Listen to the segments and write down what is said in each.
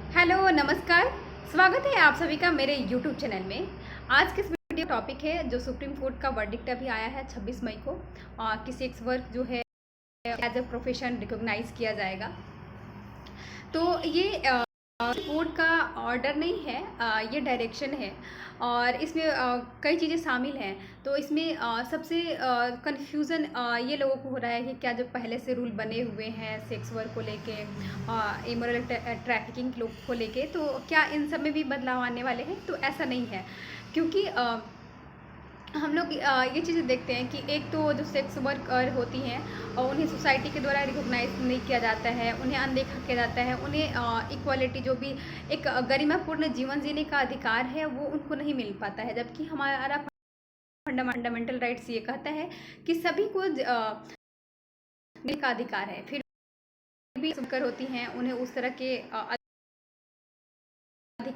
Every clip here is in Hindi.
हेलो, नमस्कार। स्वागत है आप सभी का मेरे यूट्यूब चैनल में। आज के इस वीडियो टॉपिक है जो सुप्रीम कोर्ट का वर्डिक्ट अभी आया है 26 मई को कि सेक्स वर्क जो है एज अ प्रोफेशन रिकॉग्नाइज किया जाएगा। तो ये कोर्ट का ऑर्डर नहीं है, ये डायरेक्शन है और इसमें कई चीज़ें शामिल हैं। तो इसमें सबसे कन्फ्यूज़न ये लोगों को हो रहा है कि क्या जो पहले से रूल बने हुए हैं सेक्स वर्क को लेके, इमोरल ट्रैफिकिंग लोग को लेके, तो क्या इन सब में भी बदलाव आने वाले हैं? तो ऐसा नहीं है, क्योंकि हम लोग ये चीज़ें देखते हैं कि एक तो जो सेक्स वर्कर होती हैं और उन्हें सोसाइटी के द्वारा रिकॉग्नाइज नहीं किया जाता है, उन्हें अनदेखा किया जाता है, उन्हें इक्वालिटी जो भी एक गरिमापूर्ण जीवन जीने का अधिकार है वो उनको नहीं मिल पाता है। जबकि हमारा फंडामेंटल राइट्स ये कहता है कि सभी को मिलने का अधिकार है। फिर भी वर्कर होती हैं उन्हें उस तरह के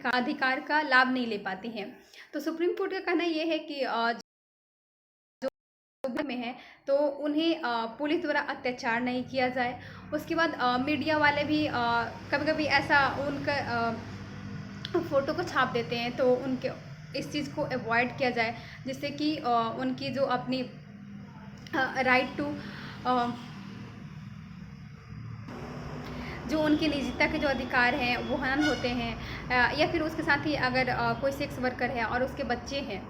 अधिकार का लाभ नहीं ले पाती हैं। तो सुप्रीम कोर्ट का कहना ये है कि में है तो उन्हें पुलिस द्वारा अत्याचार नहीं किया जाए। उसके बाद मीडिया वाले भी कभी कभी ऐसा उनका फ़ोटो को छाप देते हैं, तो उनके इस चीज़ को अवॉइड किया जाए, जिससे कि उनकी जो अपनी राइट टू जो उनकी निजता के जो अधिकार हैं वो हनन होते हैं। या फिर उसके साथ ही अगर कोई सेक्स वर्कर है और उसके बच्चे हैं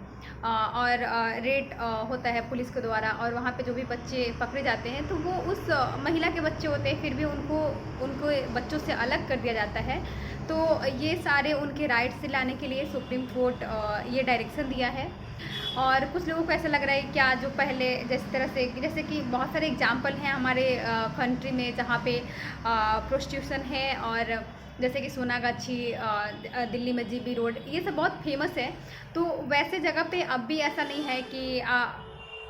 और रेट होता है पुलिस के द्वारा और वहाँ पे जो भी बच्चे पकड़े जाते हैं तो वो उस महिला के बच्चे होते हैं, फिर भी उनको बच्चों से अलग कर दिया जाता है। तो ये सारे उनके राइट्स दिलाने के लिए सुप्रीम कोर्ट ये डायरेक्शन दिया है। और कुछ लोगों को ऐसा लग रहा है क्या जो पहले जैसे कि बहुत सारे एग्जाम्पल हैं हमारे कंट्री में जहाँ पे प्रोस्टिट्यूशन है, और जैसे कि सोनागाछी, दिल्ली में जीबी रोड, ये सब बहुत फेमस है। तो वैसे जगह पे अब भी ऐसा नहीं है कि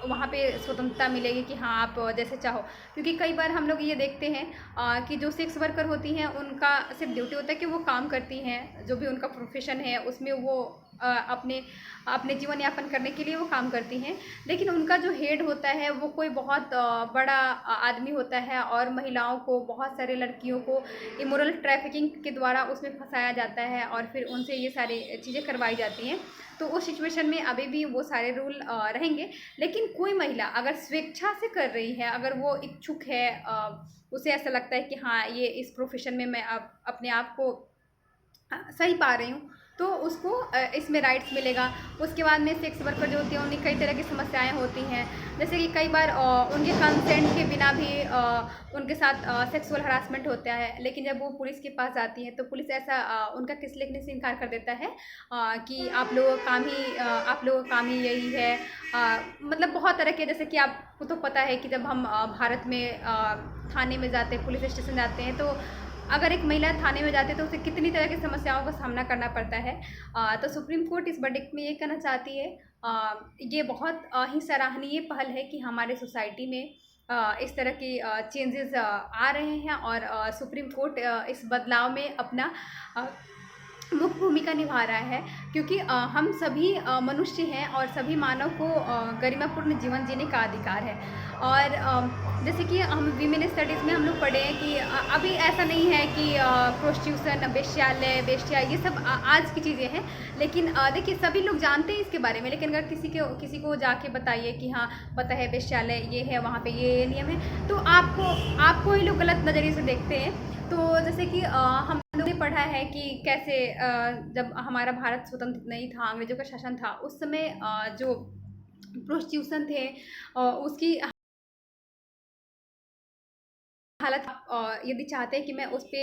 वहाँ पे स्वतंत्रता मिलेगी कि हाँ आप जैसे चाहो, क्योंकि कई बार हम लोग ये देखते हैं कि जो सेक्स वर्कर होती हैं उनका सिर्फ ड्यूटी होता है कि वो काम करती हैं, जो भी उनका प्रोफेशन है उसमें वो अपने अपने जीवन यापन करने के लिए वो काम करती हैं। लेकिन उनका जो हेड होता है वो कोई बहुत बड़ा आदमी होता है और महिलाओं को, बहुत सारे लड़कियों को इमोरल ट्रैफिकिंग के द्वारा उसमें फंसाया जाता है और फिर उनसे ये सारी चीज़ें करवाई जाती हैं। तो उस सिचुएशन में अभी भी वो सारे रूल रहेंगे। लेकिन कोई महिला अगर स्वेच्छा से कर रही है, अगर वो इच्छुक है, उसे ऐसा लगता है कि हाँ ये इस प्रोफेशन में मैं अपने आप को सही पा रही हूँ, तो उसको इसमें राइट्स मिलेगा। उसके बाद में सेक्स वर्कर जो होती हैं उन्हें कई तरह की समस्याएं होती हैं, जैसे कि कई बार उनके कंसेंट के बिना भी उनके साथ सेक्सुअल हरासमेंट होता है। लेकिन जब वो पुलिस के पास आती हैं तो पुलिस ऐसा उनका केस लिखने से इनकार कर देता है कि आप लोगों का काम ही यही है। मतलब बहुत तरह के, जैसे कि आपको तो पता है कि जब हम भारत में थाने में जाते हैं, पुलिस स्टेशन जाते हैं, तो अगर एक महिला थाने में जाती है तो उसे कितनी तरह की समस्याओं का सामना करना पड़ता है। तो सुप्रीम कोर्ट इस वर्डिक्ट में ये कहना चाहती है, ये बहुत ही सराहनीय पहल है कि हमारे सोसाइटी में इस तरह की चेंजेस आ रहे हैं और सुप्रीम कोर्ट इस बदलाव में अपना मुख्य भूमिका निभा रहा है, क्योंकि हम सभी मनुष्य हैं और सभी मानव को गरिमापूर्ण जीवन जीने का अधिकार है। और जैसे कि हम वीमेन स्टडीज़ में हम लोग पढ़े हैं कि अभी ऐसा नहीं है कि प्रोस्टिट्यूशन, वेश्यालय, वेश्या, ये सब आज की चीज़ें हैं। लेकिन देखिए सभी लोग जानते हैं इसके बारे में, लेकिन अगर किसी को जाके बताइए कि हाँ पता है वेश्यालय ये है, वहाँ पे ये नियम है, तो आपको ही लोग गलत नज़रिए से देखते हैं। तो जैसे कि हम लोगों ने पढ़ा है कि कैसे जब हमारा भारत स्वतंत्र नहीं था, अंग्रेजों का शासन था, उस समय जो प्रोस्टिट्यूशन थे उसकी हालत, यदि चाहते हैं कि मैं उस पे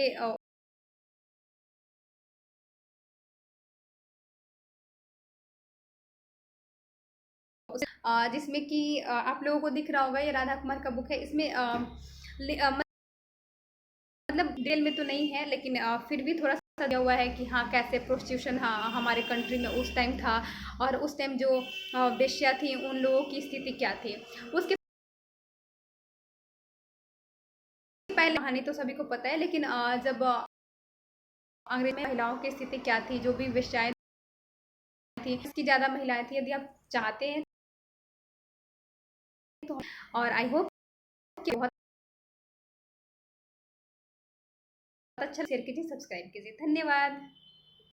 जिसमें कि आप लोगों को दिख रहा होगा, ये राधा कुमार का बुक है। इसमें मतलब डिटेल में तो नहीं है, लेकिन फिर भी थोड़ा सा दिया हुआ है कि हाँ कैसे प्रोस्टिट्यूशन हाँ हमारे कंट्री में उस टाइम था, और उस टाइम जो वेश्या थी उन लोगों की स्थिति क्या थी। उसके पहले कहानी तो सभी को पता है, लेकिन जब अंग्रेज में महिलाओं की स्थिति क्या थी, जो भी वेश्याएं थी, इसकी ज़्यादा महिलाएं थी। यदि आप चाहते हैं तो, और आई होप कि बहुत अच्छा शेयर कीजिए, सब्सक्राइब कीजिए। धन्यवाद।